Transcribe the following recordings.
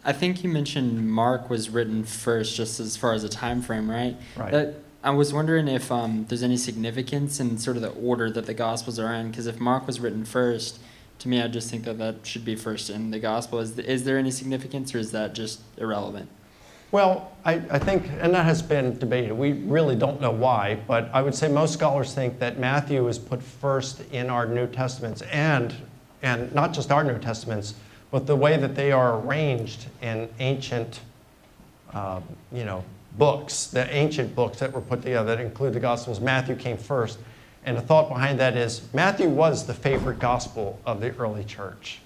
I think you mentioned Mark was written first, just as far as a time frame, right? Right. I was wondering if there's any significance in sort of the order that the Gospels are in, because if Mark was written first, to me, I just think that that should be first in the Gospel. Is there any significance, or is that just irrelevant? Well, I think, and that has been debated, we really don't know why, but I would say most scholars think that Matthew is put first in our New Testaments, and not just our New Testaments, but the way that they are arranged in ancient, books, the ancient books that were put together that include the Gospels. Matthew came first, and the thought behind that is Matthew was the favorite gospel of the early church.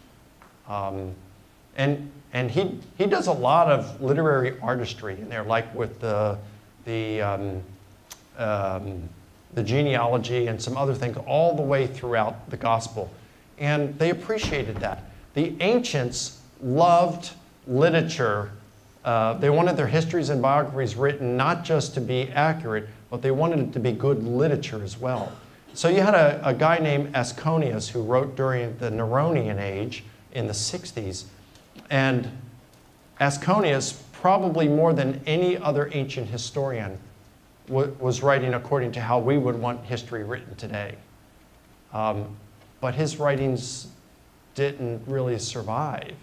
And he does a lot of literary artistry in there, like with the genealogy and some other things all the way throughout the gospel. And they appreciated that. The ancients loved literature. They wanted their histories and biographies written not just to be accurate, but they wanted it to be good literature as well. So you had a guy named Asconius who wrote during the Neronian age in the 60s. And Asconius, probably more than any other ancient historian, was writing according to how we would want history written today. But his writings didn't really survive,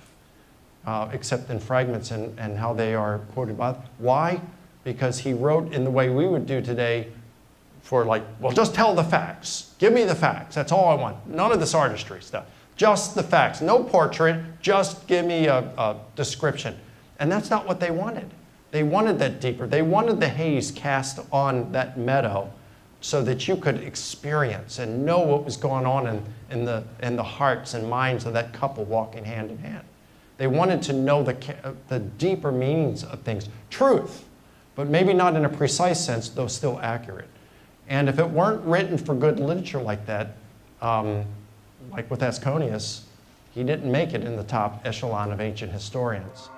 except in fragments and how they are quoted by. Why? Because he wrote in the way we would do today for well, just tell the facts. Give me the facts. That's all I want. None of this artistry stuff. Just the facts. No portrait. Just give me a description. And that's not what they wanted. They wanted that deeper. They wanted the haze cast on that meadow so that you could experience and know what was going on in the hearts and minds of that couple walking hand in hand. They wanted to know the deeper meanings of things. Truth, but maybe not in a precise sense, though still accurate. And if it weren't written for good literature like that, like with Asconius, he didn't make it in the top echelon of ancient historians.